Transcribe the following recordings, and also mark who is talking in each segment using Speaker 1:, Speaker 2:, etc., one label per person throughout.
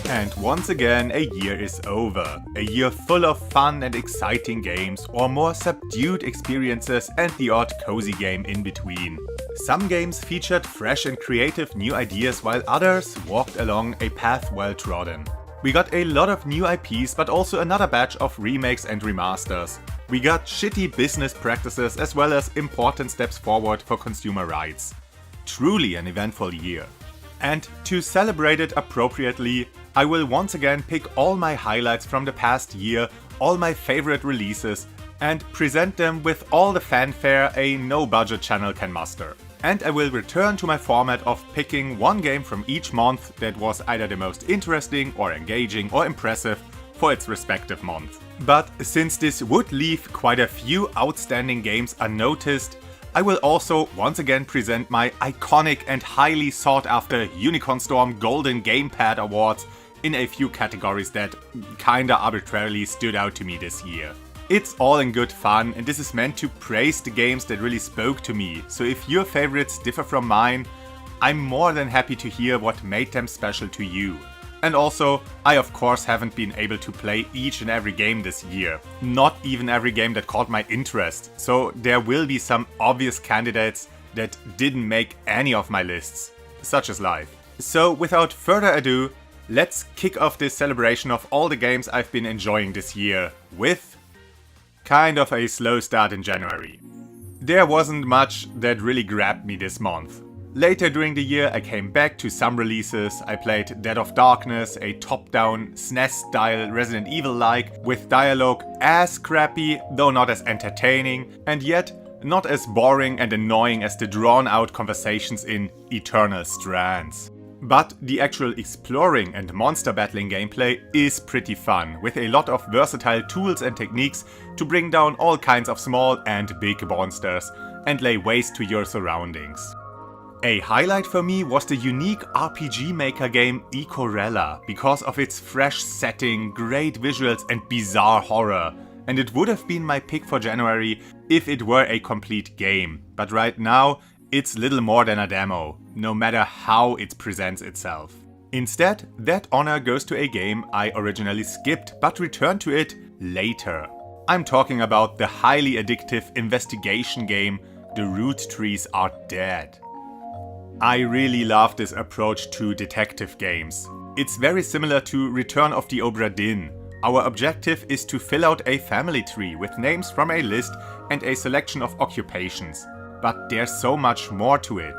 Speaker 1: And once again, a year is over. A year full of fun and exciting games, or more subdued experiences and the odd cozy game in between. Some games featured fresh and creative new ideas, while others walked along a path well trodden. We got a lot of new IPs, but also another batch of remakes and remasters. We got shitty business practices as well as important steps forward for consumer rights. Truly an eventful year. And to celebrate it appropriately, I will once again pick all my highlights from the past year, all my favorite releases, and present them with all the fanfare a no-budget channel can muster. And I will return to my format of picking one game from each month that was either the most interesting or engaging or impressive for its respective month. But since this would leave quite a few outstanding games unnoticed, I will also once again present my iconic and highly sought after UnicornStorm Golden Gamepad Awards in a few categories that kinda arbitrarily stood out to me this year. It's all in good fun, and this is meant to praise the games that really spoke to me, so if your favorites differ from mine, I'm more than happy to hear what made them special to you. And also, I of course haven't been able to play each and every game this year. Not even every game that caught my interest, so there will be some obvious candidates that didn't make any of my lists. Such is life. So without further ado, let's kick off this celebration of all the games I've been enjoying this year with kind of a slow start in January. There wasn't much that really grabbed me this month. Later during the year I came back to some releases. I played Dead of Darkness, a top-down SNES-style Resident Evil-like, with dialogue as crappy, though not as entertaining, and yet not as boring and annoying as the drawn-out conversations in Eternal Strands. But the actual exploring and monster battling gameplay is pretty fun, with a lot of versatile tools and techniques to bring down all kinds of small and big monsters and lay waste to your surroundings. A highlight for me was the unique RPG Maker game Ekorella, because of its fresh setting, great visuals and bizarre horror, and it would have been my pick for January if it were a complete game, but right now it's little more than a demo, no matter how it presents itself. Instead, that honor goes to a game I originally skipped but returned to it later. I'm talking about the highly addictive investigation game The Root Trees Are Dead. I really love this approach to detective games. It's very similar to Return of the Obra Dinn. Our objective is to fill out a family tree with names from a list and a selection of occupations. But there's so much more to it.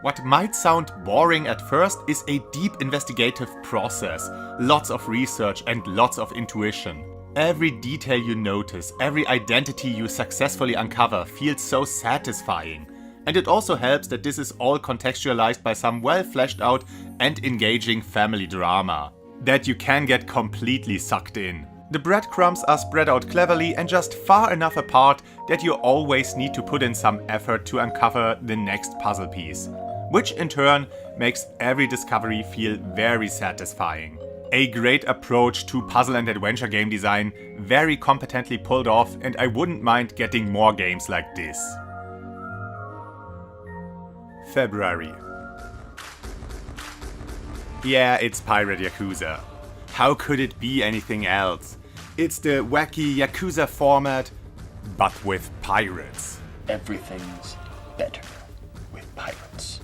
Speaker 1: What might sound boring at first is a deep investigative process, lots of research and lots of intuition. Every detail you notice, every identity you successfully uncover feels so satisfying. And it also helps that this is all contextualized by some well fleshed out and engaging family drama that you can get completely sucked in. The breadcrumbs are spread out cleverly and just far enough apart that you always need to put in some effort to uncover the next puzzle piece, which in turn makes every discovery feel very satisfying. A great approach to puzzle and adventure game design, very competently pulled off, and I wouldn't mind getting more games like this. February. Yeah, it's Pirate Yakuza. How could it be anything else? It's the wacky Yakuza format, but with pirates.
Speaker 2: Everything's better with pirates.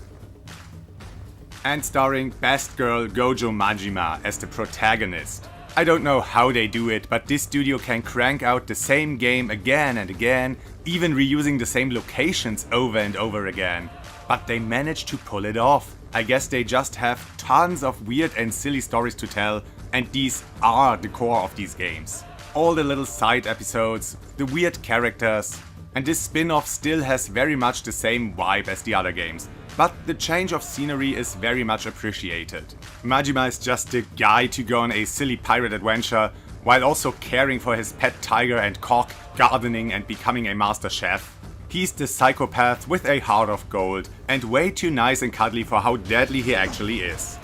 Speaker 1: And starring best girl Gojo Majima as the protagonist. I don't know how they do it, but this studio can crank out the same game again and again, even reusing the same locations over and over again. But they manage to pull it off. I guess they just have tons of weird and silly stories to tell, and these are the core of these games. All the little side episodes, the weird characters, and this spin-off still has very much the same vibe as the other games, but the change of scenery is very much appreciated. Majima is just the guy to go on a silly pirate adventure, while also caring for his pet tiger and cock, gardening and becoming a master chef. He's the psychopath with a heart of gold, and way too nice and cuddly for how deadly he actually is.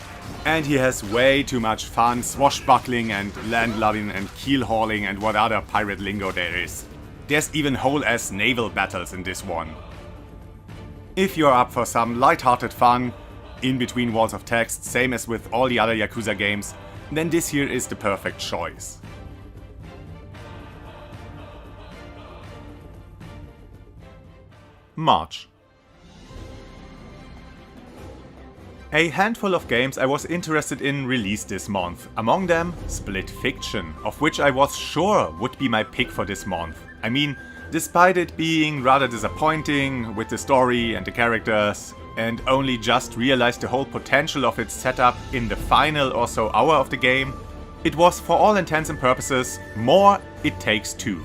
Speaker 1: And he has way too much fun swashbuckling and landlubbing and keel-hauling and what other pirate lingo there is. There's even whole-ass naval battles in this one. If you're up for some light-hearted fun, in between walls of text, same as with all the other Yakuza games, then this here is the perfect choice. March. A handful of games I was interested in released this month, among them Split Fiction, of which I was sure would be my pick for this month. I mean, despite it being rather disappointing with the story and the characters, and only just realized the whole potential of its setup in the final or so hour of the game, it was for all intents and purposes more It Takes Two.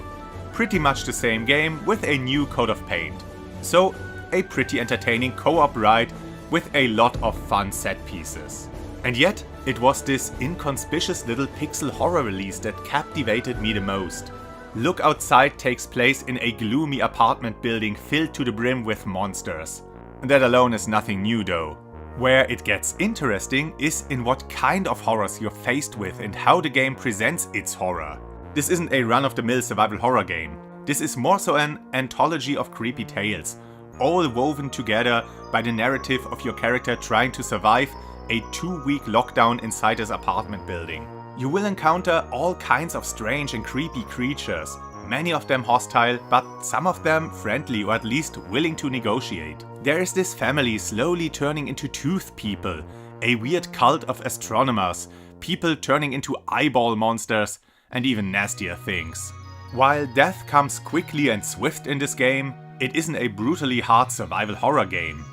Speaker 1: Pretty much the same game with a new coat of paint. So, a pretty entertaining co-op ride with a lot of fun set pieces. And yet, it was this inconspicuous little pixel horror release that captivated me the most. Look Outside takes place in a gloomy apartment building filled to the brim with monsters. That alone is nothing new though. Where it gets interesting is in what kind of horrors you're faced with and how the game presents its horror. This isn't a run-of-the-mill survival horror game. This is more so an anthology of creepy tales, all woven together by the narrative of your character trying to survive a 2-week lockdown inside his apartment building. You will encounter all kinds of strange and creepy creatures, many of them hostile, but some of them friendly or at least willing to negotiate. There is this family slowly turning into tooth people, a weird cult of astronomers, people turning into eyeball monsters, and even nastier things. While death comes quickly and swift in this game, it isn't a brutally hard survival horror game.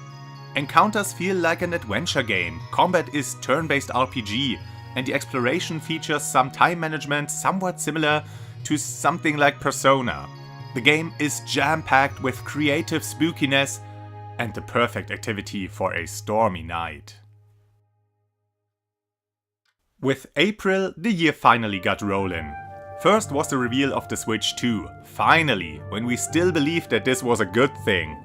Speaker 1: Encounters feel like an adventure game, combat is turn-based RPG, and the exploration features some time management somewhat similar to something like Persona. The game is jam-packed with creative spookiness and the perfect activity for a stormy night. With April, the year finally got rolling. First was the reveal of the Switch 2, finally, when we still believed that this was a good thing.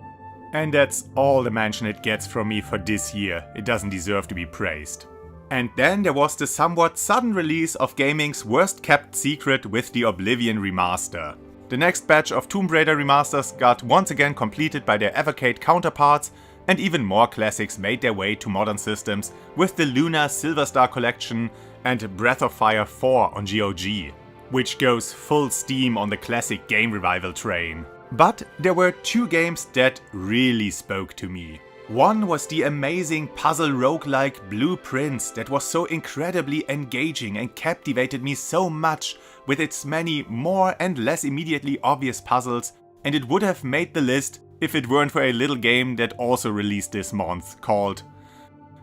Speaker 1: And that's all the mention it gets from me for this year, it doesn't deserve to be praised. And then there was the somewhat sudden release of gaming's worst kept secret with the Oblivion remaster. The next batch of Tomb Raider remasters got once again completed by their Evercade counterparts, and even more classics made their way to modern systems with the Luna Silver Star Collection and Breath of Fire 4 on GOG, which goes full steam on the classic game revival train. But there were two games that really spoke to me. One was the amazing puzzle roguelike Blue Prince that was so incredibly engaging and captivated me so much with its many more and less immediately obvious puzzles, and it would have made the list if it weren't for a little game that also released this month called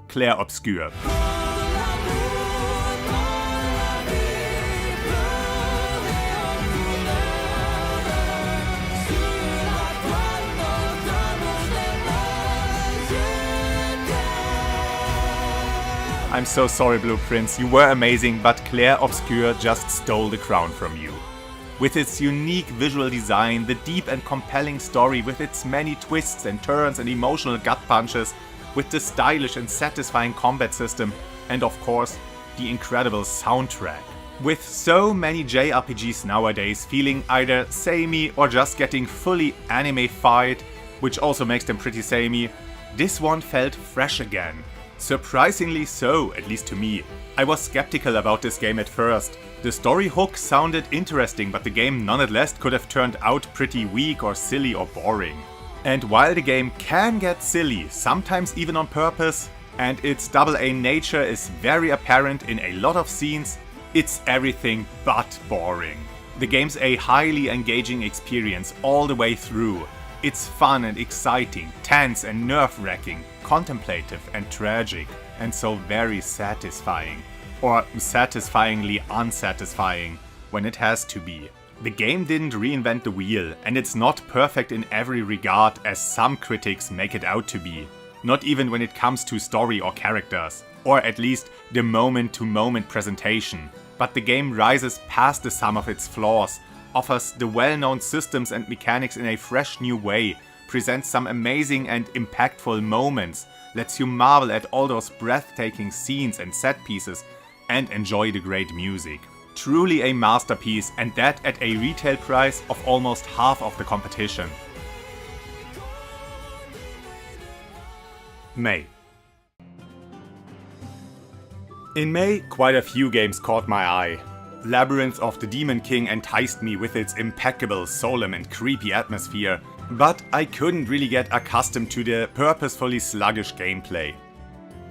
Speaker 1: Clair Obscur. I'm so sorry, Blue Prince, you were amazing, but Clair Obscur just stole the crown from you. With its unique visual design, the deep and compelling story with its many twists and turns and emotional gut punches, with the stylish and satisfying combat system, and of course, the incredible soundtrack. With so many JRPGs nowadays feeling either samey or just getting fully anime-fied, which also makes them pretty samey, this one felt fresh again. Surprisingly so, at least to me. I was skeptical about this game at first. The story hook sounded interesting, but the game nonetheless could have turned out pretty weak or silly or boring. And while the game can get silly, sometimes even on purpose, and its AA nature is very apparent in a lot of scenes, it's everything but boring. The game's a highly engaging experience all the way through. It's fun and exciting, tense and nerve-wracking, contemplative and tragic, and so very satisfying. Or satisfyingly unsatisfying, when it has to be. The game didn't reinvent the wheel, and it's not perfect in every regard as some critics make it out to be. Not even when it comes to story or characters, or at least the moment-to-moment presentation. But the game rises past the sum of its flaws, offers the well-known systems and mechanics in a fresh new way, presents some amazing and impactful moments, lets you marvel at all those breathtaking scenes and set pieces, and enjoy the great music. Truly a masterpiece, and that at a retail price of almost half of the competition. May. In May, quite a few games caught my eye. Labyrinth of the Demon King enticed me with its impeccable, solemn and creepy atmosphere, but I couldn't really get accustomed to the purposefully sluggish gameplay.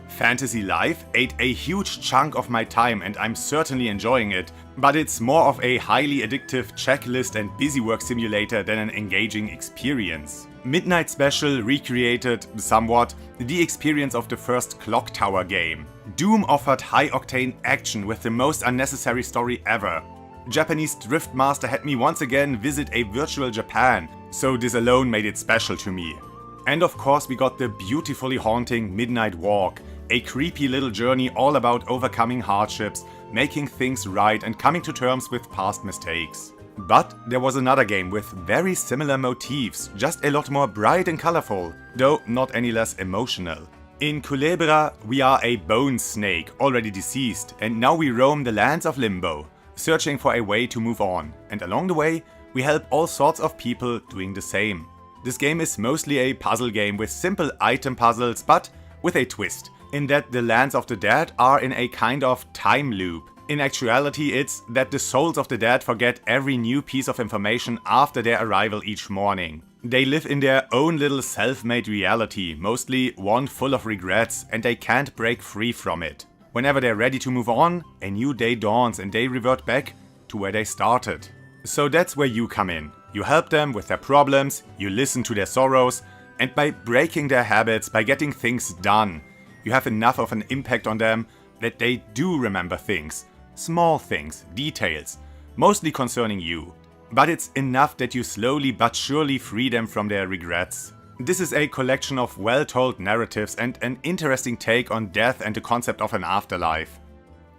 Speaker 1: Fantasy Life ate a huge chunk of my time and I'm certainly enjoying it, but it's more of a highly addictive checklist and busywork simulator than an engaging experience. Midnight Special recreated, somewhat, the experience of the first Clock Tower game. Doom offered high-octane action with the most unnecessary story ever. Japanese Drift Master had me once again visit a virtual Japan, so this alone made it special to me. And of course we got the beautifully haunting Midnight Walk, a creepy little journey all about overcoming hardships, making things right and coming to terms with past mistakes. But there was another game with very similar motifs, just a lot more bright and colorful, though not any less emotional. In Culebra, we are a bone snake, already deceased, and now we roam the lands of Limbo, searching for a way to move on, and along the way, we help all sorts of people doing the same. This game is mostly a puzzle game with simple item puzzles, but with a twist, in that the lands of the dead are in a kind of time loop. In actuality, it's that the souls of the dead forget every new piece of information after their arrival each morning. They live in their own little self-made reality, mostly one full of regrets, and they can't break free from it. Whenever they're ready to move on, a new day dawns and they revert back to where they started. So that's where you come in. You help them with their problems, you listen to their sorrows, and by breaking their habits, by getting things done, you have enough of an impact on them that they do remember things. Small things, details, mostly concerning you. But it's enough that you slowly but surely free them from their regrets. This is a collection of well-told narratives and an interesting take on death and the concept of an afterlife.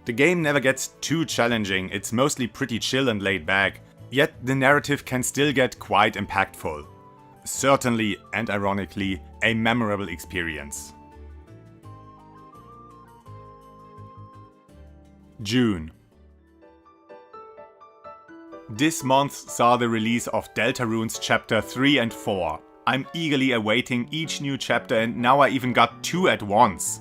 Speaker 1: The game never gets too challenging, it's mostly pretty chill and laid back, yet the narrative can still get quite impactful. Certainly, and ironically, a memorable experience. June. This month saw the release of Deltarune's Chapter 3 and 4. I'm eagerly awaiting each new chapter and now I even got 2 at once.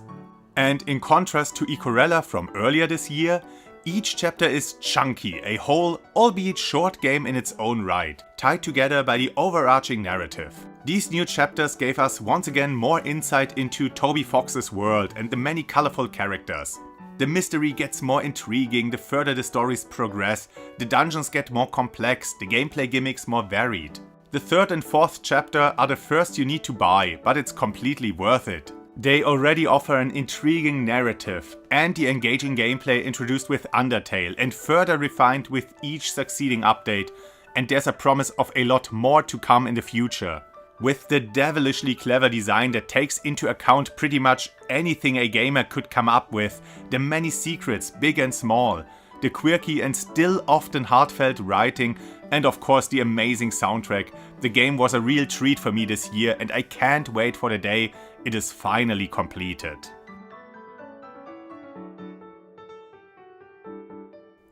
Speaker 1: And in contrast to Ekorella from earlier this year, each chapter is chunky, a whole, albeit short game in its own right, tied together by the overarching narrative. These new chapters gave us once again more insight into Toby Fox's world and the many colorful characters. The mystery gets more intriguing the further the stories progress, the dungeons get more complex, the gameplay gimmicks more varied. The 3rd and 4th chapter are the first you need to buy, but it's completely worth it. They already offer an intriguing narrative and the engaging gameplay introduced with Undertale and further refined with each succeeding update, and there's a promise of a lot more to come in the future. With the devilishly clever design that takes into account pretty much anything a gamer could come up with, the many secrets, big and small, the quirky and still often heartfelt writing, and of course the amazing soundtrack, the game was a real treat for me this year and I can't wait for the day it is finally completed.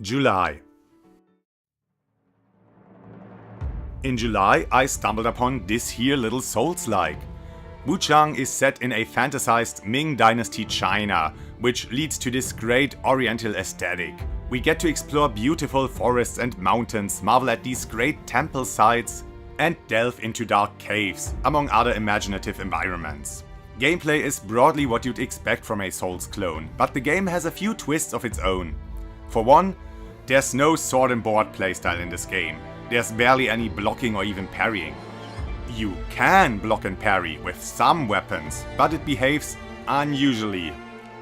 Speaker 1: July. In July, I stumbled upon this here little Souls-like. Wuchang is set in a fantasized Ming Dynasty China, which leads to this great oriental aesthetic. We get to explore beautiful forests and mountains, marvel at these great temple sites, and delve into dark caves, among other imaginative environments. Gameplay is broadly what you'd expect from a Souls clone, but the game has a few twists of its own. For one, there's no sword and board playstyle in this game. There's barely any blocking or even parrying. You can block and parry with some weapons, but it behaves unusually.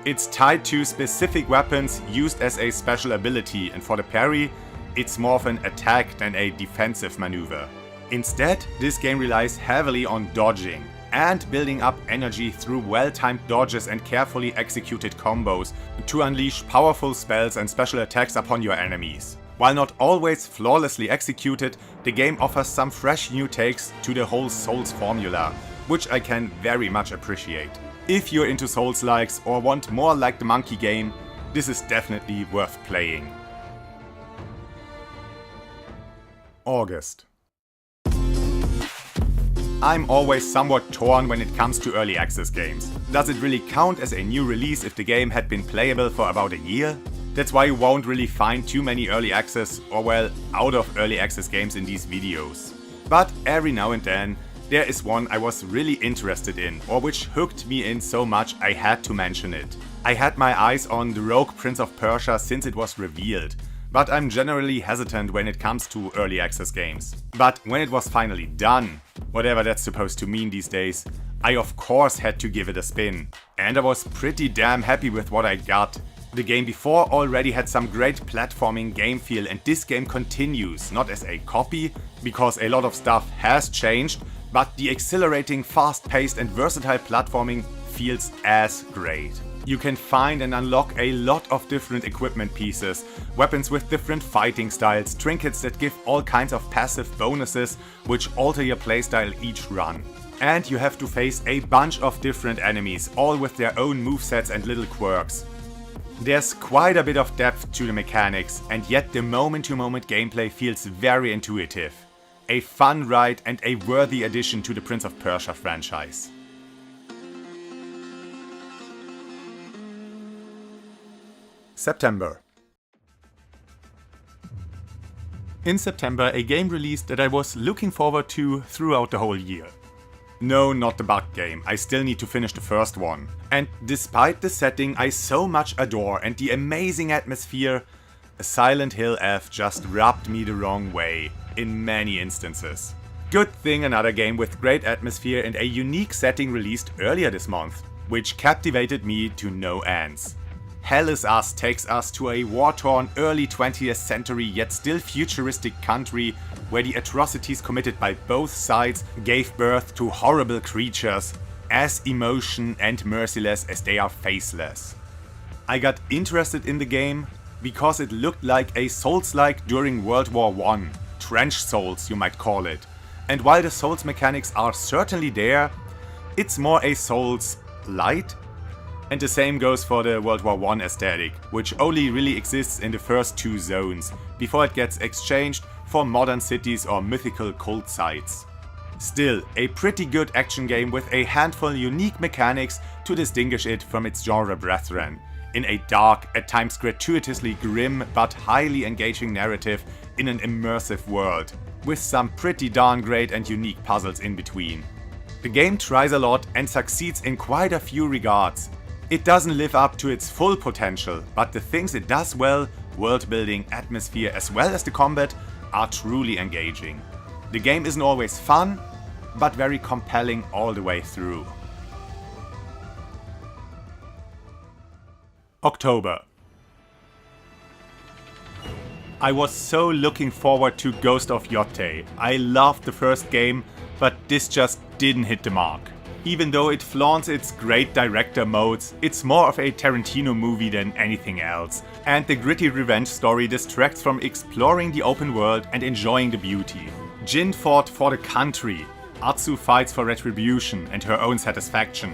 Speaker 1: It's tied to specific weapons used as a special ability, and for the parry, it's more of an attack than a defensive maneuver. Instead, this game relies heavily on dodging and building up energy through well-timed dodges and carefully executed combos to unleash powerful spells and special attacks upon your enemies. While not always flawlessly executed, the game offers some fresh new takes to the whole Souls formula, which I can very much appreciate. If you're into Souls-likes or want more like the monkey game, this is definitely worth playing. I'm always somewhat torn when it comes to early access games. Does it really count as a new release if the game had been playable for about a year? That's why you won't really find too many early access or well, out of early access games in these videos. But every now and then, there is one I was really interested in, or which hooked me in so much I had to mention it. I had my eyes on the Rogue Prince of Persia since it was revealed, but I'm generally hesitant when it comes to early access games. But when it was finally done, whatever that's supposed to mean these days, I of course had to give it a spin. And I was pretty damn happy with what I got. The game before already had some great platforming game feel, and this game continues, not as a copy, because a lot of stuff has changed, but the exhilarating, fast-paced and versatile platforming feels as great. You can find and unlock a lot of different equipment pieces, weapons with different fighting styles, trinkets that give all kinds of passive bonuses which alter your playstyle each run. And you have to face a bunch of different enemies, all with their own movesets and little quirks. There's quite a bit of depth to the mechanics, and yet the moment-to-moment gameplay feels very intuitive. A fun ride and a worthy addition to the Prince of Persia franchise. September. In September, a game released that I was looking forward to throughout the whole year. No, not the bug game, I still need to finish the first one. And despite the setting I so much adore and the amazing atmosphere, a Silent Hill F just rubbed me the wrong way in many instances. Good thing another game with great atmosphere and a unique setting released earlier this month, which captivated me to no ends. Hell Is Us takes us to a war-torn early 20th century yet still futuristic country where the atrocities committed by both sides gave birth to horrible creatures, as emotion and merciless as they are faceless. I got interested in the game because it looked like a Souls-like during World War I, trench Souls you might call it. And while the Souls mechanics are certainly there, it's more a Souls light. And the same goes for the World War I aesthetic, which only really exists in the first two zones, before it gets exchanged for modern cities or mythical cult sites. Still, a pretty good action game with a handful unique mechanics to distinguish it from its genre brethren, in a dark, at times gratuitously grim but highly engaging narrative in an immersive world, with some pretty darn great and unique puzzles in between. The game tries a lot and succeeds in quite a few regards. It doesn't live up to its full potential, but the things it does well, world building, atmosphere as well as the combat, are truly engaging. The game isn't always fun, but very compelling all the way through. October. I was so looking forward to Ghost of Yotei. I loved the first game, but this just didn't hit the mark. Even though it flaunts its great director modes, it's more of a Tarantino movie than anything else, and the gritty revenge story distracts from exploring the open world and enjoying the beauty. Jin fought for the country, Atsu fights for retribution and her own satisfaction,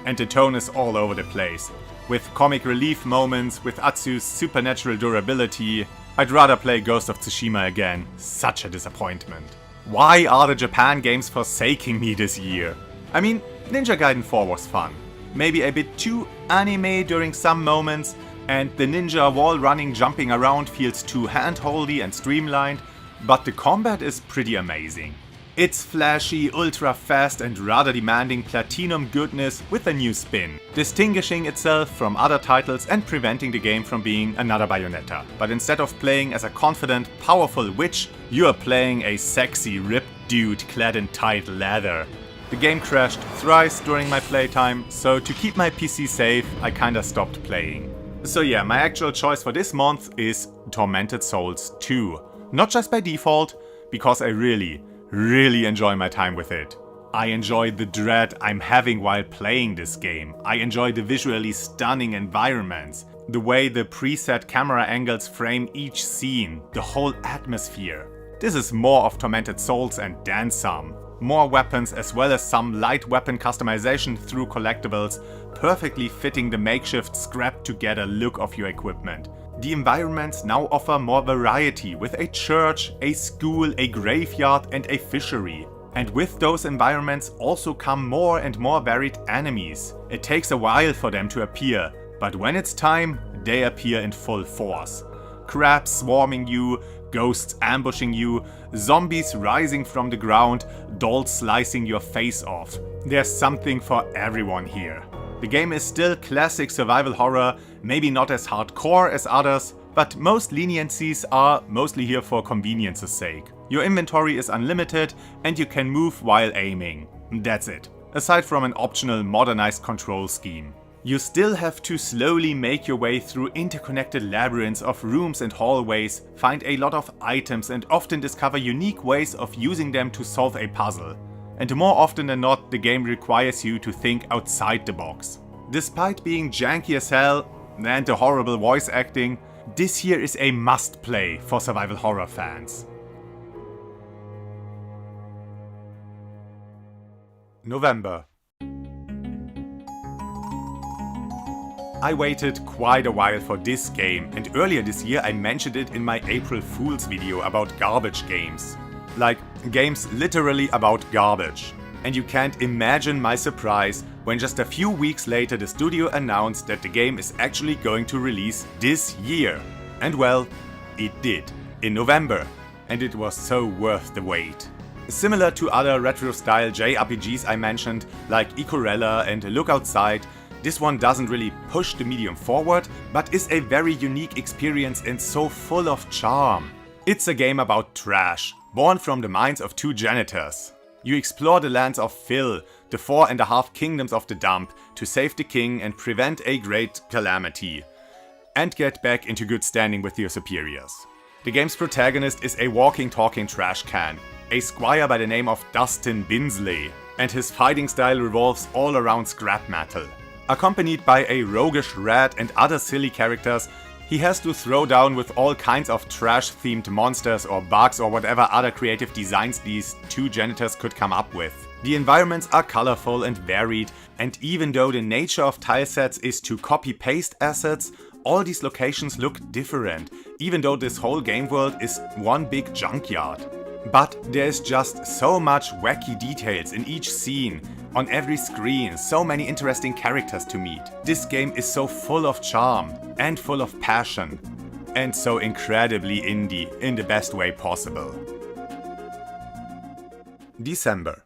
Speaker 1: and the tone is all over the place. With comic relief moments, with Atsu's supernatural durability. I'd rather play Ghost of Tsushima again, such a disappointment. Why are the Japan games forsaking me this year? I mean, Ninja Gaiden 4 was fun. Maybe a bit too anime during some moments, and the ninja wall running jumping around feels too hand-holdy and streamlined, but the combat is pretty amazing. It's flashy, ultra fast and rather demanding platinum goodness with a new spin, distinguishing itself from other titles and preventing the game from being another Bayonetta. But instead of playing as a confident, powerful witch, you are playing a sexy, ripped dude clad in tight leather. The game crashed thrice during my playtime, so to keep my PC safe, I kinda stopped playing. So yeah, my actual choice for this month is Tormented Souls 2. Not just by default, because I really enjoy my time with it. I enjoy the dread I'm having while playing this game. I enjoy the visually stunning environments, the way the preset camera angles frame each scene, the whole atmosphere. This is more of Tormented Souls and then some. More weapons as well as some light weapon customization through collectibles, perfectly fitting the makeshift scrapped together look of your equipment. The environments now offer more variety with a church, a school, a graveyard and a fishery. And with those environments also come more and more varied enemies. It takes a while for them to appear, but when it's time, they appear in full force. Crabs swarming you, ghosts ambushing you, zombies rising from the ground, dolls slicing your face off. There's something for everyone here. The game is still classic survival horror, maybe not as hardcore as others, but most leniencies are mostly here for convenience's sake. Your inventory is unlimited and you can move while aiming. That's it, aside from an optional modernized control scheme. You still have to slowly make your way through interconnected labyrinths of rooms and hallways, find a lot of items and often discover unique ways of using them to solve a puzzle. And more often than not, the game requires you to think outside the box. Despite being janky as hell and the horrible voice acting, this here is a must-play for survival horror fans. November. I waited quite a while for this game, and earlier this year I mentioned it in my April Fool's video about garbage games. Like, games literally about garbage. And you can't imagine my surprise when just a few weeks later the studio announced that the game is actually going to release this year. And well, it did. In November. And it was so worth the wait. Similar to other retro-style JRPGs I mentioned, like Ekorella and Look Outside, this one doesn't really push the medium forward, but is a very unique experience and so full of charm. It's a game about trash, born from the minds of two janitors. You explore the lands of Phil, the 4.5 kingdoms of the dump, to save the king and prevent a great calamity. And get back into good standing with your superiors. The game's protagonist is a walking talking trash can, a squire by the name of Dustin Binsley, and his fighting style revolves all around scrap metal. Accompanied by a roguish rat and other silly characters, he has to throw down with all kinds of trash-themed monsters or bugs or whatever other creative designs these two janitors could come up with. The environments are colorful and varied, and even though the nature of tile sets is to copy-paste assets, all these locations look different, even though this whole game world is one big junkyard. But there's just so much wacky details in each scene, on every screen, so many interesting characters to meet. This game is so full of charm and full of passion, and so incredibly indie in the best way possible. December.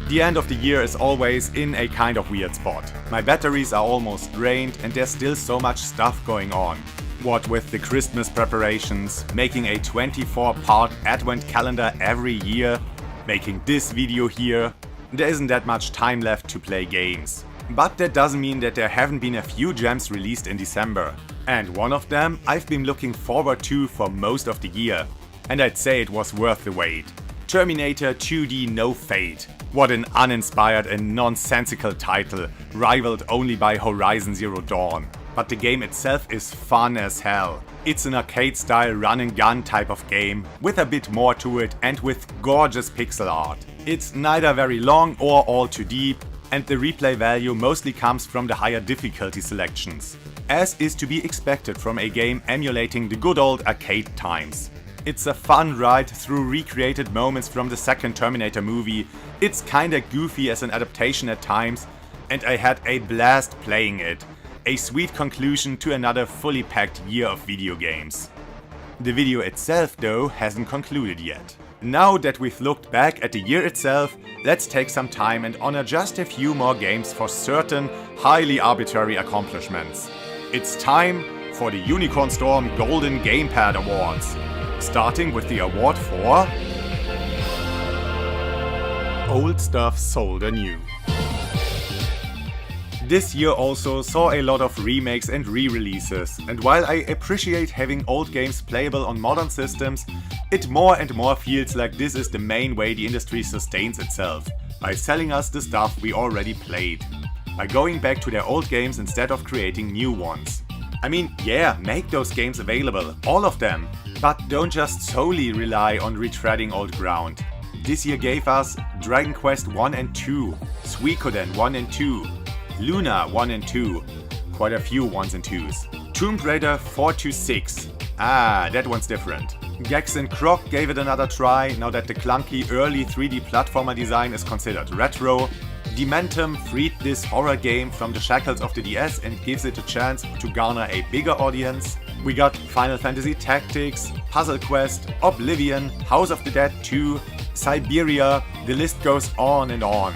Speaker 1: The end of the year is always in a kind of weird spot. My batteries are almost drained and there's still so much stuff going on. What with the Christmas preparations, making a 24-part advent calendar every year, making this video here, there isn't that much time left to play games. But that doesn't mean that there haven't been a few gems released in December. And one of them I've been looking forward to for most of the year. And I'd say it was worth the wait. Terminator 2D No Fate. What an uninspired and nonsensical title, rivaled only by Horizon Zero Dawn. But the game itself is fun as hell. It's an arcade-style run-and-gun type of game, with a bit more to it and with gorgeous pixel art. It's neither very long or all too deep, and the replay value mostly comes from the higher difficulty selections, as is to be expected from a game emulating the good old arcade times. It's a fun ride through recreated moments from the second Terminator movie, it's kinda goofy as an adaptation at times, and I had a blast playing it. A sweet conclusion to another fully packed year of video games. The video itself, though, hasn't concluded yet. Now that we've looked back at the year itself, let's take some time and honor just a few more games for certain highly arbitrary accomplishments. It's time for the UnicornStorm Golden Gamepad Awards, starting with the award for Old Stuff Sold Anew. This year also saw a lot of remakes and re-releases, and while I appreciate having old games playable on modern systems, it more and more feels like this is the main way the industry sustains itself, by selling us the stuff we already played, by going back to their old games instead of creating new ones. I mean, yeah, make those games available, all of them, but don't just solely rely on retreading old ground. This year gave us Dragon Quest 1 and 2, Suikoden 1 and 2, Luna 1 and 2, quite a few 1s and 2s, Tomb Raider 4-6, Ah, that one's different. Gex and Croc gave it another try now that the clunky early 3D platformer design is considered retro. Dementum freed this horror game from the shackles of the DS and gives it a chance to garner a bigger audience. We got Final Fantasy Tactics, Puzzle Quest, Oblivion, House of the Dead 2, Siberia, the list goes on and on.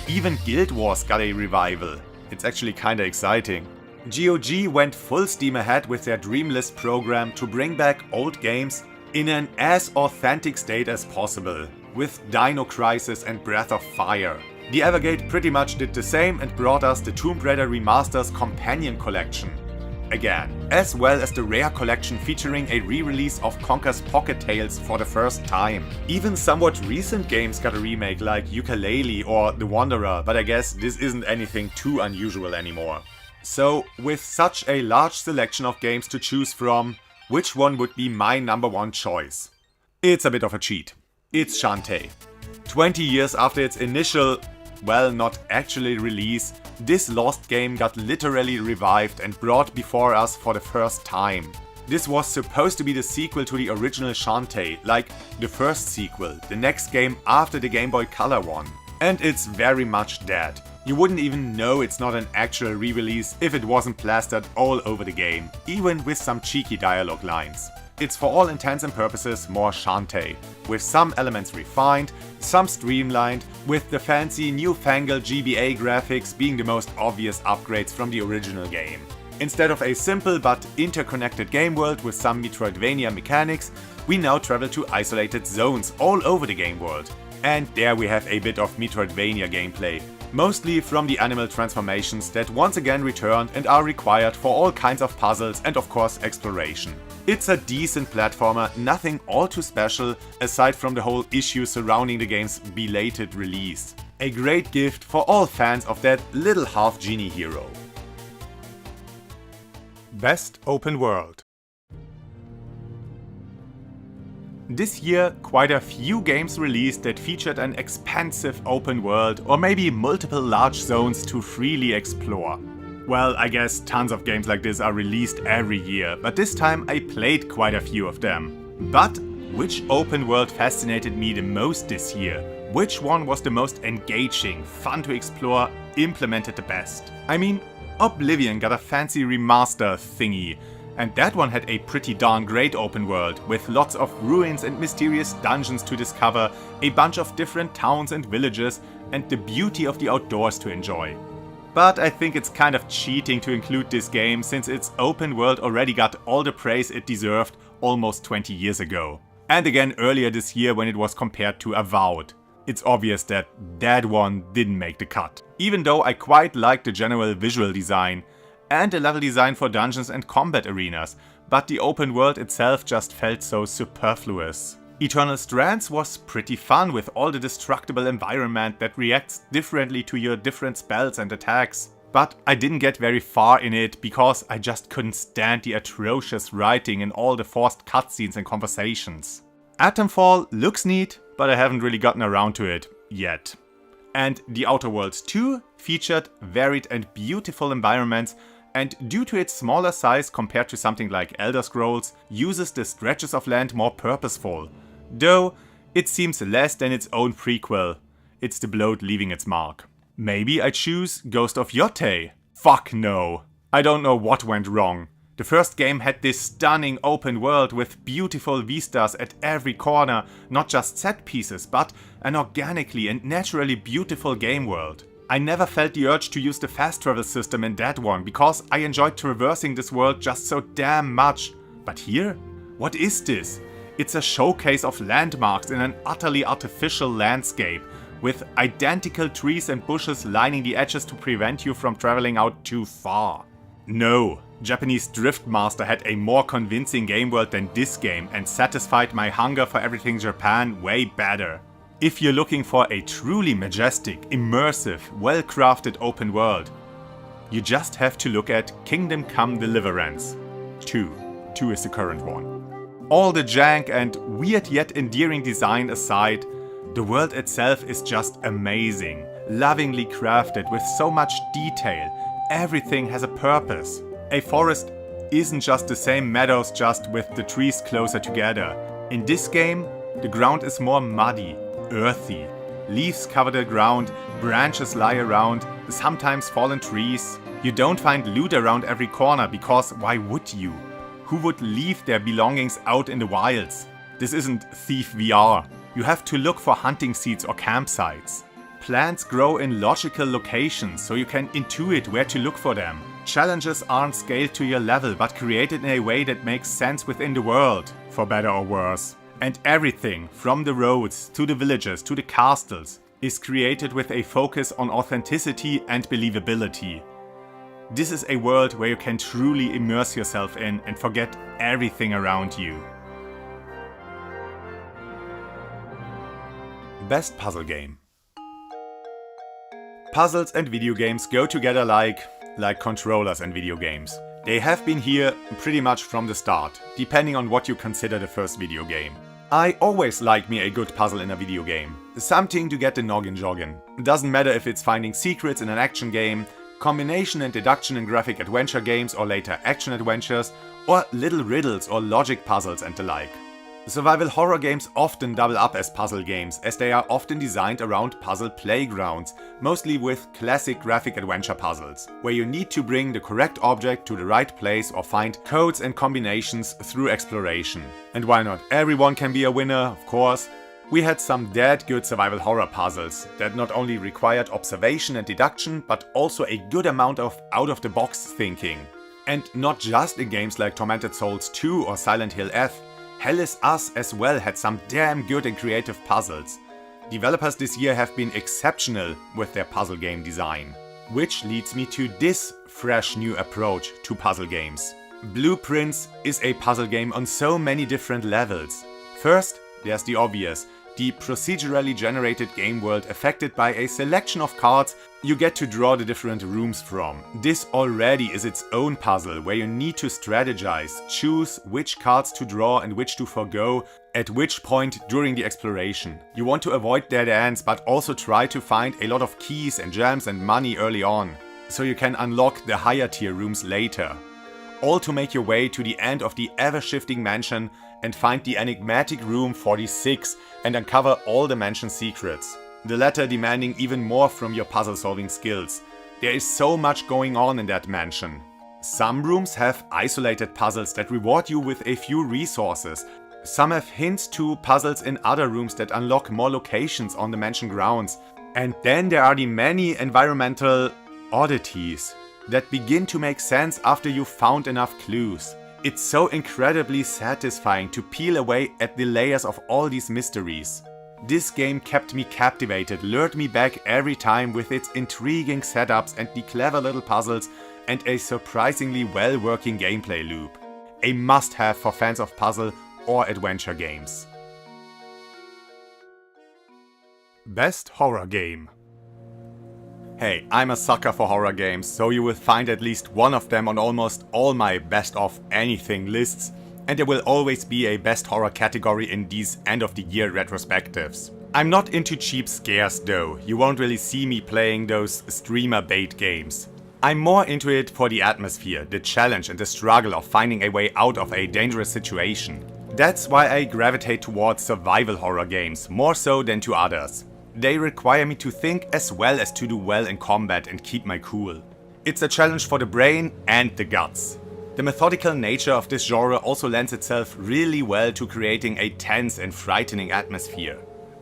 Speaker 1: Even Guild Wars got a revival. It's actually kinda exciting. GOG went full steam ahead with their Dreamlist program to bring back old games in an as authentic state as possible, with Dino Crisis and Breath of Fire. The Evergate pretty much did the same and brought us the Tomb Raider Remasters Companion Collection again, as well as the Rare Collection featuring a re-release of Conker's Pocket Tales for the first time. Even somewhat recent games got a remake like Yooka-Laylee or The Wanderer, but I guess this isn't anything too unusual anymore. So, with such a large selection of games to choose from, which one would be my number one choice? It's a bit of a cheat. It's Shantae. 20 years after its initial, well, not actually release, this lost game got literally revived and brought before us for the first time. This was supposed to be the sequel to the original Shantae, like the first sequel, the next game after the Game Boy Color one. And it's very much dead. You wouldn't even know it's not an actual re-release if it wasn't plastered all over the game, even with some cheeky dialogue lines. It's for all intents and purposes more Shantae, with some elements refined, some streamlined, with the fancy newfangled GBA graphics being the most obvious upgrades from the original game. Instead of a simple but interconnected game world with some Metroidvania mechanics, we now travel to isolated zones all over the game world. And there we have a bit of Metroidvania gameplay, mostly from the animal transformations that once again returned and are required for all kinds of puzzles and of course exploration. It's a decent platformer, nothing all too special aside from the whole issue surrounding the game's belated release. A great gift for all fans of that little half-genie hero. Best Open World. This year, quite a few games released that featured an expansive open world or maybe multiple large zones to freely explore. Well, I guess tons of games like this are released every year, but this time I played quite a few of them. But which open world fascinated me the most this year? Which one was the most engaging, fun to explore, implemented the best? I mean, Oblivion got a fancy remaster thingy, and that one had a pretty darn great open world, with lots of ruins and mysterious dungeons to discover, a bunch of different towns and villages, and the beauty of the outdoors to enjoy. But I think it's kind of cheating to include this game since its open world already got all the praise it deserved almost 20 years ago. And again earlier this year when it was compared to Avowed. It's obvious that that one didn't make the cut. Even though I quite like the general visual design and the level design for dungeons and combat arenas, but the open world itself just felt so superfluous. Eternal Strands was pretty fun with all the destructible environment that reacts differently to your different spells and attacks. But I didn't get very far in it because I just couldn't stand the atrocious writing and all the forced cutscenes and conversations. Atomfall looks neat, but I haven't really gotten around to it yet. And The Outer Worlds 2 featured varied and beautiful environments, and due to its smaller size compared to something like Elder Scrolls, uses the stretches of land more purposeful. Though, it seems less than its own prequel. It's the bloat leaving its mark. Maybe I choose Ghost of Yotei. Fuck no. I don't know what went wrong. The first game had this stunning open world with beautiful vistas at every corner, not just set pieces, but an organically and naturally beautiful game world. I never felt the urge to use the fast travel system in that one, because I enjoyed traversing this world just so damn much. But here? What is this? It's a showcase of landmarks in an utterly artificial landscape, with identical trees and bushes lining the edges to prevent you from traveling out too far. No, Japanese Drift Master had a more convincing game world than this game and satisfied my hunger for everything Japan way better. If you're looking for a truly majestic, immersive, well-crafted open world, you just have to look at Kingdom Come Deliverance 2. 2 is the current one. All the jank and weird yet endearing design aside, the world itself is just amazing, lovingly crafted with so much detail. Everything has a purpose. A forest isn't just the same meadows, just with the trees closer together. In this game, the ground is more muddy, earthy. Leaves cover the ground, branches lie around, sometimes fallen trees. You don't find loot around every corner, because why would you? Who would leave their belongings out in the wilds? This isn't Thief VR. You have to look for hunting seats or campsites. Plants grow in logical locations, so you can intuit where to look for them. Challenges aren't scaled to your level, but created in a way that makes sense within the world, for better or worse. And everything, from the roads, to the villages, to the castles, is created with a focus on authenticity and believability. This is a world where you can truly immerse yourself in and forget everything around you. Best puzzle game. Puzzles and video games go together like controllers and video games. They have been here pretty much from the start, depending on what you consider the first video game. I always like me a good puzzle in a video game. Something to get the noggin jogging. Doesn't matter if it's finding secrets in an action game, combination and deduction in graphic adventure games or later action adventures, or little riddles or logic puzzles and the like. Survival horror games often double up as puzzle games, as they are often designed around puzzle playgrounds, mostly with classic graphic adventure puzzles, where you need to bring the correct object to the right place or find codes and combinations through exploration. And why not? Everyone can be a winner, of course. We had some dead good survival horror puzzles that not only required observation and deduction, but also a good amount of out-of-the-box thinking. And not just in games like Tormented Souls 2 or Silent Hill F. Hell Is Us as well had some damn good and creative puzzles. Developers this year have been exceptional with their puzzle game design. Which leads me to this fresh new approach to puzzle games. Blueprints is a puzzle game on so many different levels. First, there's the obvious, the procedurally generated game world affected by a selection of cards you get to draw the different rooms from. This already is its own puzzle where you need to strategize, choose which cards to draw and which to forgo at which point during the exploration. You want to avoid dead ends, but also try to find a lot of keys and gems and money early on, so you can unlock the higher tier rooms later. All to make your way to the end of the ever-shifting mansion and find the enigmatic room 46 and uncover all the mansion's secrets. The latter demanding even more from your puzzle-solving skills. There is so much going on in that mansion. Some rooms have isolated puzzles that reward you with a few resources. Some have hints to puzzles in other rooms that unlock more locations on the mansion grounds. And then there are the many environmental oddities that begin to make sense after you've found enough clues. It's so incredibly satisfying to peel away at the layers of all these mysteries. This game kept me captivated, lured me back every time with its intriguing setups and the clever little puzzles and a surprisingly well-working gameplay loop. A must-have for fans of puzzle or adventure games. Best horror game. Hey, I'm a sucker for horror games, so you will find at least one of them on almost all my best of anything lists, and there will always be a best horror category in these end of the year retrospectives. I'm not into cheap scares though, you won't really see me playing those streamer bait games. I'm more into it for the atmosphere, the challenge and the struggle of finding a way out of a dangerous situation. That's why I gravitate towards survival horror games, more so than to others. They require me to think as well as to do well in combat and keep my cool. It's a challenge for the brain and the guts. The methodical nature of this genre also lends itself really well to creating a tense and frightening atmosphere.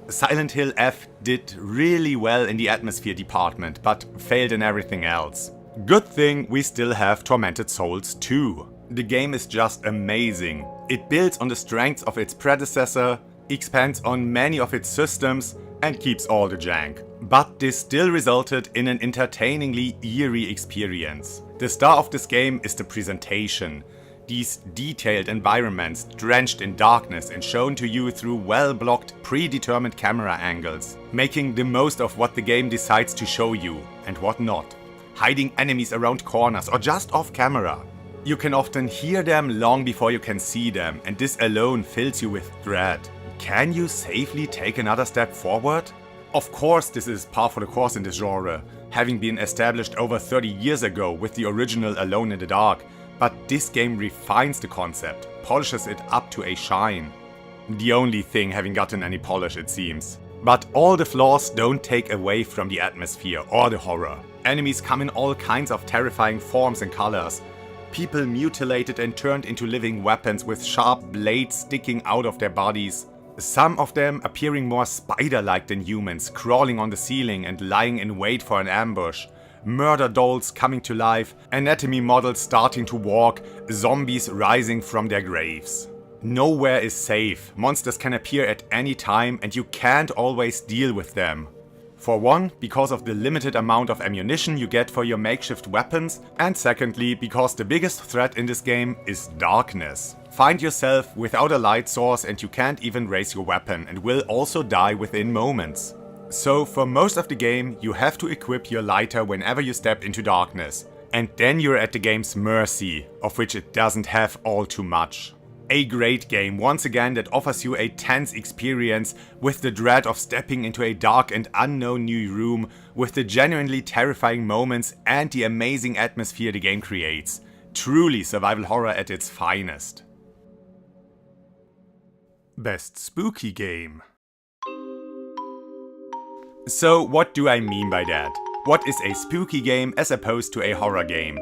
Speaker 1: Silent Hill F did really well in the atmosphere department, but failed in everything else. Good thing we still have Tormented Souls 2. The game is just amazing. It builds on the strengths of its predecessor, expands on many of its systems, and keeps all the jank. But this still resulted in an entertainingly eerie experience. The star of this game is the presentation. These detailed environments, drenched in darkness and shown to you through well-blocked, predetermined camera angles, making the most of what the game decides to show you, and what not. Hiding enemies around corners or just off camera. You can often hear them long before you can see them, and this alone fills you with dread. Can you safely take another step forward? Of course this is par for the course in this genre, having been established over 30 years ago with the original Alone in the Dark, but this game refines the concept, polishes it up to a shine. The only thing having gotten any polish, it seems. But all the flaws don't take away from the atmosphere or the horror. Enemies come in all kinds of terrifying forms and colors. People mutilated and turned into living weapons with sharp blades sticking out of their bodies. Some of them appearing more spider-like than humans, crawling on the ceiling and lying in wait for an ambush. Murder dolls coming to life, anatomy models starting to walk, zombies rising from their graves. Nowhere is safe, monsters can appear at any time and you can't always deal with them. For one, because of the limited amount of ammunition you get for your makeshift weapons, and secondly, because the biggest threat in this game is darkness. Find yourself without a light source and you can't even raise your weapon and will also die within moments. So for most of the game you have to equip your lighter whenever you step into darkness. And then you're at the game's mercy, of which it doesn't have all too much. A great game once again that offers you a tense experience with the dread of stepping into a dark and unknown new room, with the genuinely terrifying moments and the amazing atmosphere the game creates. Truly survival horror at its finest. Best spooky game. So what do I mean by that? What is a spooky game as opposed to a horror game?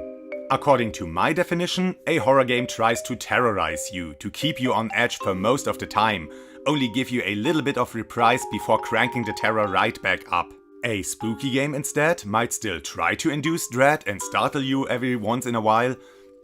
Speaker 1: According to my definition, a horror game tries to terrorize you, to keep you on edge for most of the time, only give you a little bit of reprise before cranking the terror right back up. A spooky game instead might still try to induce dread and startle you every once in a while,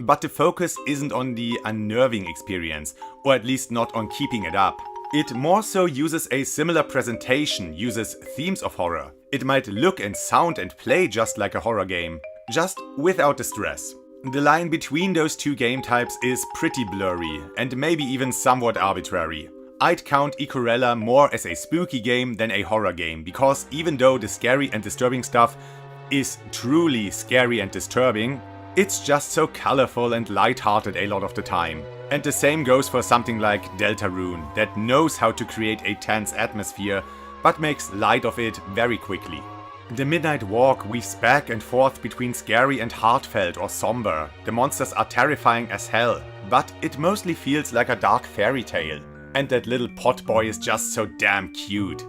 Speaker 1: but the focus isn't on the unnerving experience, or at least not on keeping it up. It more so uses a similar presentation, uses themes of horror. It might look and sound and play just like a horror game, just without the stress. The line between those two game types is pretty blurry, and maybe even somewhat arbitrary. I'd count Ekorella more as a spooky game than a horror game, because even though the scary and disturbing stuff is truly scary and disturbing, it's just so colorful and lighthearted a lot of the time. And the same goes for something like Deltarune, that knows how to create a tense atmosphere, but makes light of it very quickly. The Midnight Walk weaves back and forth between scary and heartfelt or somber. The monsters are terrifying as hell, but it mostly feels like a dark fairy tale. And that little pot boy is just so damn cute.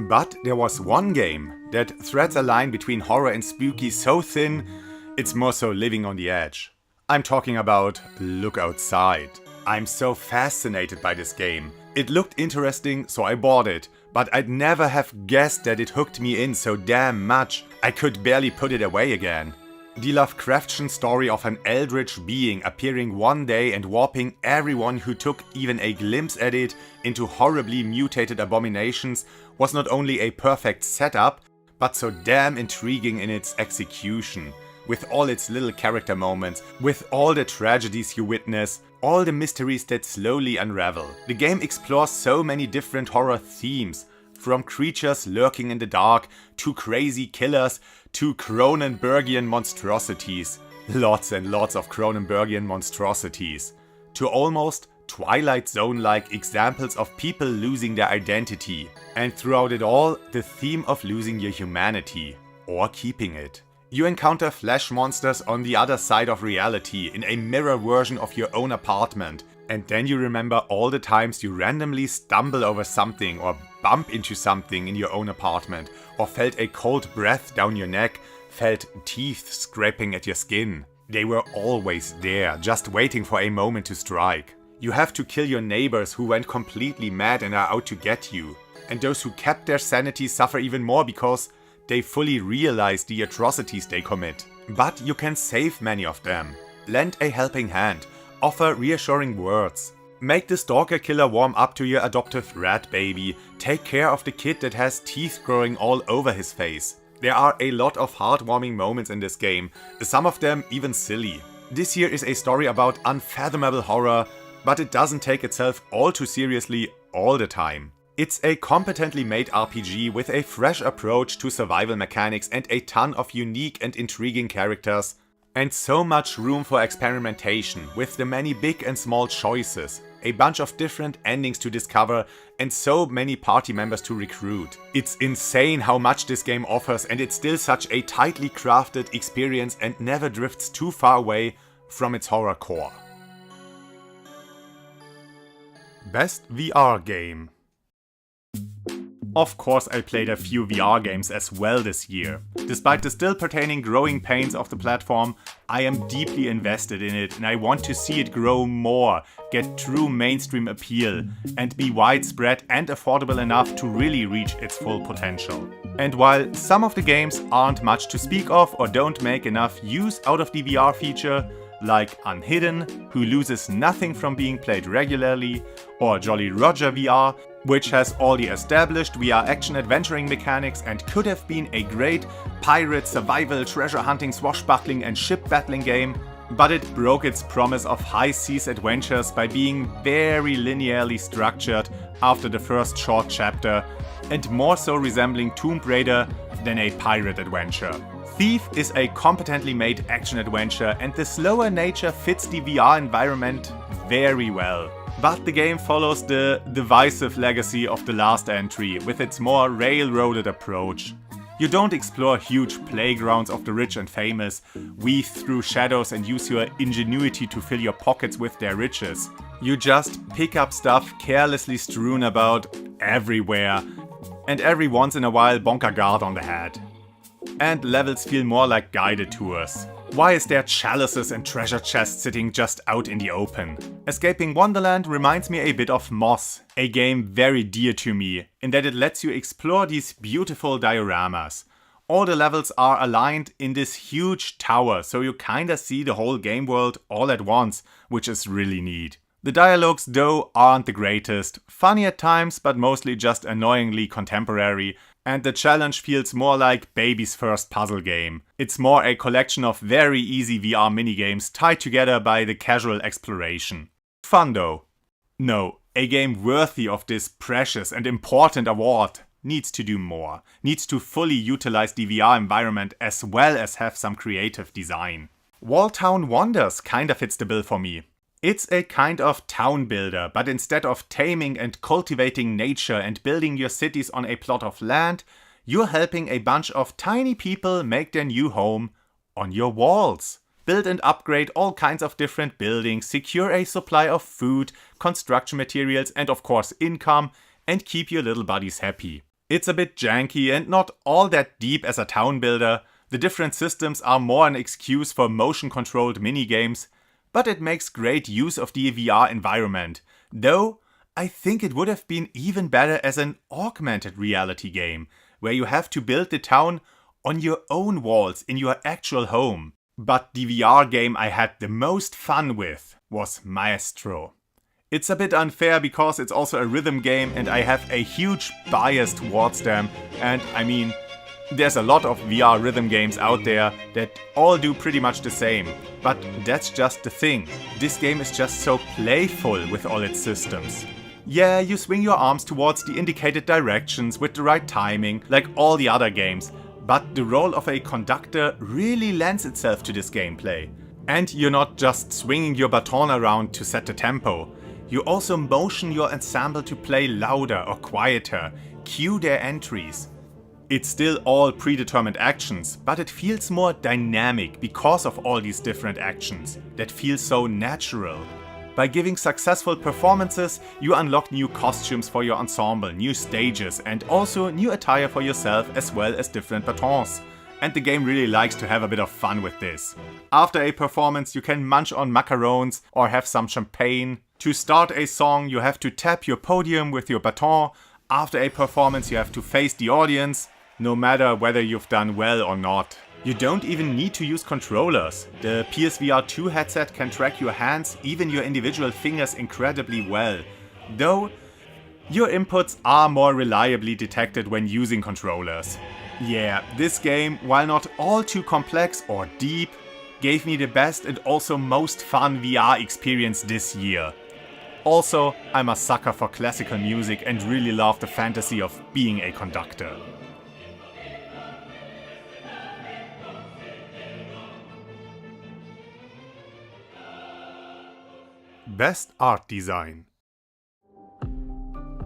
Speaker 1: But there was one game that threads a line between horror and spooky so thin, it's more so living on the edge. I'm talking about Look Outside. I'm so fascinated by this game. It looked interesting, so I bought it, but I'd never have guessed that it hooked me in so damn much, I could barely put it away again. The Lovecraftian story of an eldritch being appearing one day and warping everyone who took even a glimpse at it into horribly mutated abominations was not only a perfect setup, but so damn intriguing in its execution. With all its little character moments, with all the tragedies you witness, all the mysteries that slowly unravel. The game explores so many different horror themes, from creatures lurking in the dark, to crazy killers, to Cronenbergian monstrosities. Lots and lots of Cronenbergian monstrosities. To almost Twilight Zone-like examples of people losing their identity. And throughout it all, the theme of losing your humanity. Or keeping it. You encounter flesh monsters on the other side of reality in a mirror version of your own apartment, and then you remember all the times you randomly stumble over something or bump into something in your own apartment, or felt a cold breath down your neck, felt teeth scraping at your skin. They were always there, just waiting for a moment to strike. You have to kill your neighbors who went completely mad and are out to get you. And those who kept their sanity suffer even more because they fully realize the atrocities they commit. But you can save many of them. Lend a helping hand. Offer reassuring words. Make the stalker killer warm up to your adoptive rat baby. Take care of the kid that has teeth growing all over his face. There are a lot of heartwarming moments in this game, some of them even silly. This here is a story about unfathomable horror, but it doesn't take itself all too seriously all the time. It's a competently made RPG with a fresh approach to survival mechanics and a ton of unique and intriguing characters, and so much room for experimentation with the many big and small choices, a bunch of different endings to discover, and so many party members to recruit. It's insane how much this game offers, and it's still such a tightly crafted experience and never drifts too far away from its horror core. Best VR game. Of course, I played a few VR games as well this year. Despite the still pertaining growing pains of the platform, I am deeply invested in it and I want to see it grow more, get true mainstream appeal, and be widespread and affordable enough to really reach its full potential. And while some of the games aren't much to speak of or don't make enough use out of the VR feature, like Unhidden, who loses nothing from being played regularly, or Jolly Roger VR, which has all the established VR action adventuring mechanics and could have been a great pirate survival, treasure hunting, swashbuckling and ship battling game, but it broke its promise of high seas adventures by being very linearly structured after the first short chapter, and more so resembling Tomb Raider than a pirate adventure. Thief is a competently made action adventure, and the slower nature fits the VR environment very well. But the game follows the divisive legacy of the last entry with its more railroaded approach. You don't explore huge playgrounds of the rich and famous, weave through shadows and use your ingenuity to fill your pockets with their riches. You just pick up stuff carelessly strewn about everywhere, and every once in a while bonk a guard on the head. And levels feel more like guided tours. Why is there chalices and treasure chests sitting just out in the open? Escaping Wonderland reminds me a bit of Moss, a game very dear to me, in that it lets you explore these beautiful dioramas. All the levels are aligned in this huge tower, so you kinda see the whole game world all at once, which is really neat. The dialogues though aren't the greatest, funny at times but mostly just annoyingly contemporary, and the challenge feels more like baby's first puzzle game. It's more a collection of very easy VR minigames tied together by the casual exploration. Fun though. No, a game worthy of this precious and important award needs to do more, needs to fully utilize the VR environment as well as have some creative design. Walltown Wonders kinda fits the bill for me. It's a kind of town builder, but instead of taming and cultivating nature and building your cities on a plot of land, you're helping a bunch of tiny people make their new home on your walls. Build and upgrade all kinds of different buildings, secure a supply of food, construction materials and of course income, and keep your little buddies happy. It's a bit janky and not all that deep as a town builder. The different systems are more an excuse for motion-controlled minigames, but it makes great use of the VR environment. Though, I think it would have been even better as an augmented reality game, where you have to build the town on your own walls in your actual home. But the VR game I had the most fun with was Maestro. It's a bit unfair because it's also a rhythm game and I have a huge bias towards them, and I mean, there's a lot of VR rhythm games out there that all do pretty much the same, but that's just the thing. This game is just so playful with all its systems. Yeah, you swing your arms towards the indicated directions with the right timing, like all the other games, but the role of a conductor really lends itself to this gameplay. And you're not just swinging your baton around to set the tempo, you also motion your ensemble to play louder or quieter, cue their entries. It's still all predetermined actions, but it feels more dynamic because of all these different actions that feel so natural. By giving successful performances, you unlock new costumes for your ensemble, new stages and also new attire for yourself as well as different batons. And the game really likes to have a bit of fun with this. After a performance you can munch on macarons or have some champagne. To start a song you have to tap your podium with your baton. After a performance you have to face the audience, no matter whether you've done well or not. You don't even need to use controllers. The PSVR 2 headset can track your hands, even your individual fingers incredibly well. Though, your inputs are more reliably detected when using controllers. Yeah, this game, while not all too complex or deep, gave me the best and also most fun VR experience this year. Also, I'm a sucker for classical music and really love the fantasy of being a conductor. Best Art Design.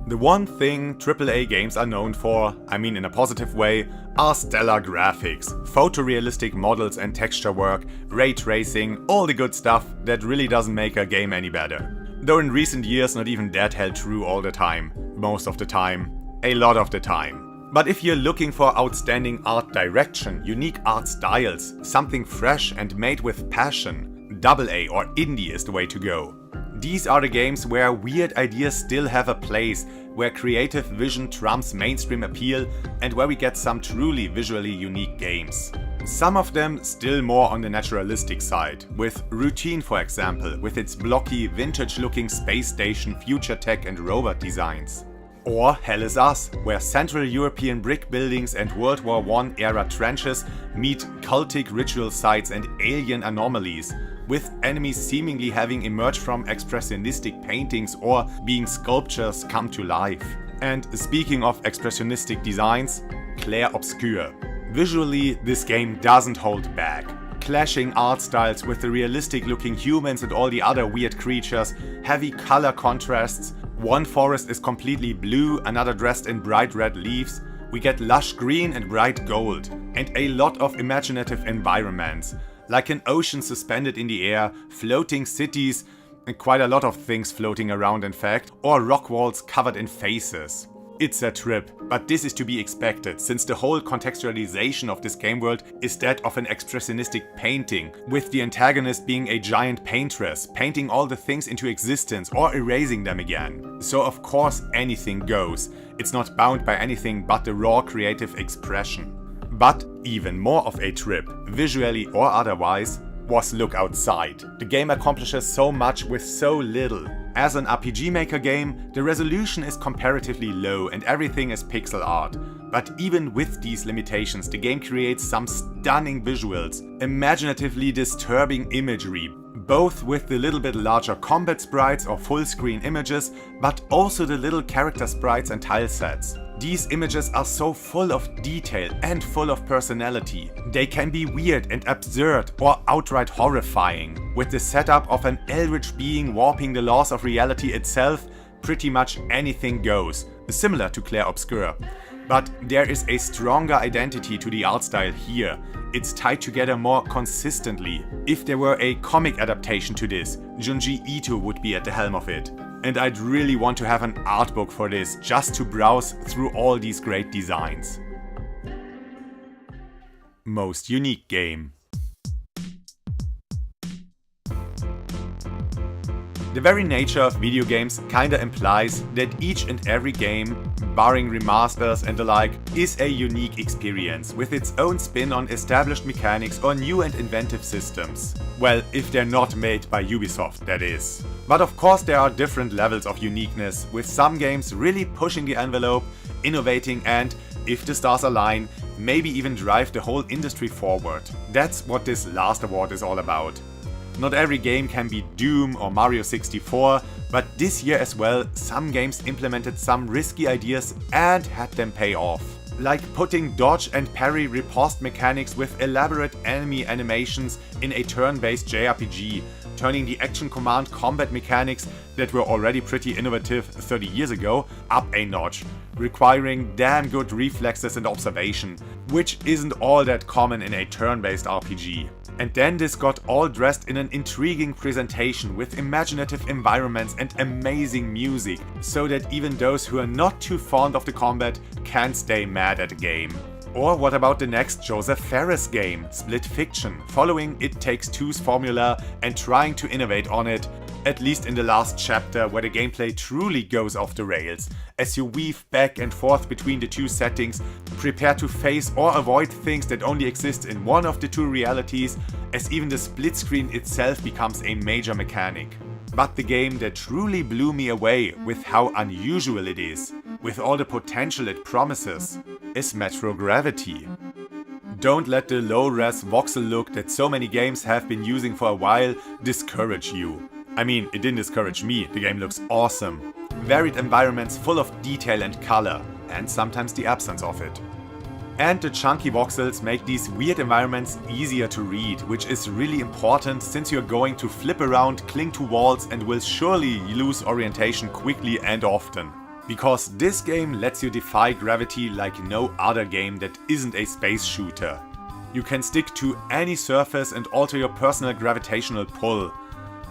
Speaker 1: The one thing AAA games are known for, I mean in a positive way, are stellar graphics, photorealistic models and texture work, ray tracing, all the good stuff that really doesn't make a game any better. Though in recent years not even that held true all the time, most of the time, a lot of the time. But if you're looking for outstanding art direction, unique art styles, something fresh and made with passion, AA or indie is the way to go. These are the games where weird ideas still have a place, where creative vision trumps mainstream appeal, and where we get some truly visually unique games. Some of them still more on the naturalistic side, with Routine for example, with its blocky, vintage-looking space station, future tech and robot designs. Or Hell Is Us, where Central European brick buildings and World War I era trenches meet cultic ritual sites and alien anomalies, with enemies seemingly having emerged from expressionistic paintings or being sculptures come to life. And speaking of expressionistic designs, Clair Obscur. Visually, this game doesn't hold back. Clashing art styles with the realistic looking humans and all the other weird creatures, heavy color contrasts, one forest is completely blue, another dressed in bright red leaves, we get lush green and bright gold, and a lot of imaginative environments, like an ocean suspended in the air, floating cities, and quite a lot of things floating around in fact, or rock walls covered in faces. It's a trip, but this is to be expected, since the whole contextualization of this game world is that of an expressionistic painting, with the antagonist being a giant paintress, painting all the things into existence or erasing them again. So of course anything goes, it's not bound by anything but the raw creative expression. But even more of a trip, visually or otherwise, was Look Outside. The game accomplishes so much with so little. As an RPG Maker game, the resolution is comparatively low and everything is pixel art. But even with these limitations, the game creates some stunning visuals, imaginatively disturbing imagery, both with the little bit larger combat sprites or full screen images, but also the little character sprites and tile sets. These images are so full of detail and full of personality. They can be weird and absurd or outright horrifying. With the setup of an eldritch being warping the laws of reality itself, pretty much anything goes, similar to Clair Obscur. But there is a stronger identity to the art style here. It's tied together more consistently. If there were a comic adaptation to this, Junji Ito would be at the helm of it. And I'd really want to have an art book for this, just to browse through all these great designs. Most unique game. The very nature of video games kinda implies that each and every game, barring remasters and the like, is a unique experience with its own spin on established mechanics or new and inventive systems. Well, if they're not made by Ubisoft, that is. But of course there are different levels of uniqueness, with some games really pushing the envelope, innovating and, if the stars align, maybe even drive the whole industry forward. That's what this last award is all about. Not every game can be Doom or Mario 64, but this year as well, some games implemented some risky ideas and had them pay off. Like putting dodge and parry riposte mechanics with elaborate enemy animations in a turn-based JRPG, turning the action command combat mechanics that were already pretty innovative 30 years ago up a notch, requiring damn good reflexes and observation, which isn't all that common in a turn-based RPG. And then this got all dressed in an intriguing presentation with imaginative environments and amazing music, so that even those who are not too fond of the combat can't stay mad at the game. Or what about the next Joseph Fares game, Split Fiction, following It Takes Two's formula and trying to innovate on it, at least in the last chapter where the gameplay truly goes off the rails, as you weave back and forth between the two settings, prepare to face or avoid things that only exist in one of the two realities, as even the split screen itself becomes a major mechanic. But the game that truly blew me away with how unusual it is, with all the potential it promises, is Metro Gravity. Don't let the low-res voxel look that so many games have been using for a while discourage you. I mean, it didn't discourage me, the game looks awesome. Varied environments full of detail and color, and sometimes the absence of it. And the chunky voxels make these weird environments easier to read, which is really important since you're going to flip around, cling to walls and will surely lose orientation quickly and often. Because this game lets you defy gravity like no other game that isn't a space shooter. You can stick to any surface and alter your personal gravitational pull.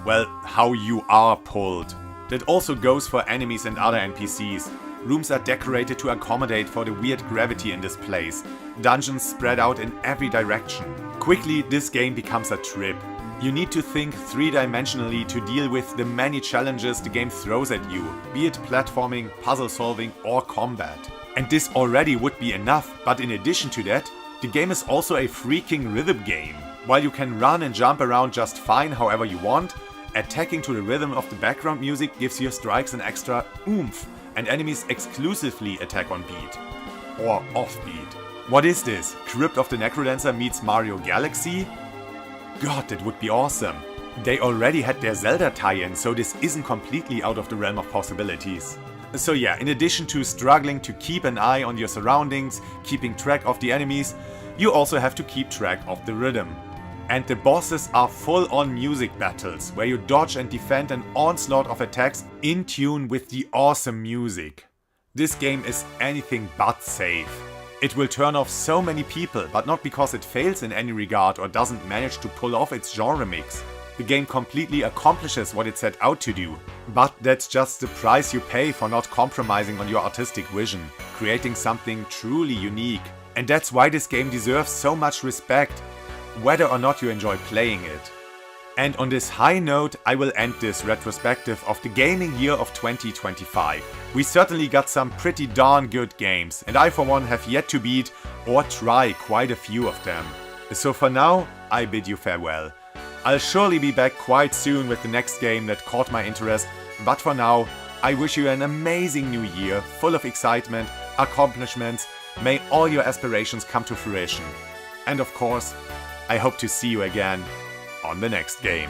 Speaker 1: Well, how you are pulled. That also goes for enemies and other NPCs. Rooms are decorated to accommodate for the weird gravity in this place. Dungeons spread out in every direction. Quickly, this game becomes a trip. You need to think three-dimensionally to deal with the many challenges the game throws at you, be it platforming, puzzle solving or combat. And this already would be enough, but in addition to that, the game is also a freaking rhythm game. While you can run and jump around just fine however you want, attacking to the rhythm of the background music gives your strikes an extra oomph, and enemies exclusively attack on beat. Or off beat. What is this? Crypt of the Necrodancer meets Mario Galaxy? God, that would be awesome. They already had their Zelda tie-in, so this isn't completely out of the realm of possibilities. So yeah, in addition to struggling to keep an eye on your surroundings, keeping track of the enemies, you also have to keep track of the rhythm. And the bosses are full-on music battles, where you dodge and defend an onslaught of attacks in tune with the awesome music. This game is anything but safe. It will turn off so many people, but not because it fails in any regard or doesn't manage to pull off its genre mix. The game completely accomplishes what it set out to do. But that's just the price you pay for not compromising on your artistic vision, creating something truly unique. And that's why this game deserves so much respect, whether or not you enjoy playing it. And on this high note, I will end this retrospective of the gaming year of 2025. We certainly got some pretty darn good games, and I for one have yet to beat or try quite a few of them. So for now, I bid you farewell. I'll surely be back quite soon with the next game that caught my interest, but for now, I wish you an amazing new year, full of excitement, accomplishments, may all your aspirations come to fruition. And of course, I hope to see you again on the next game.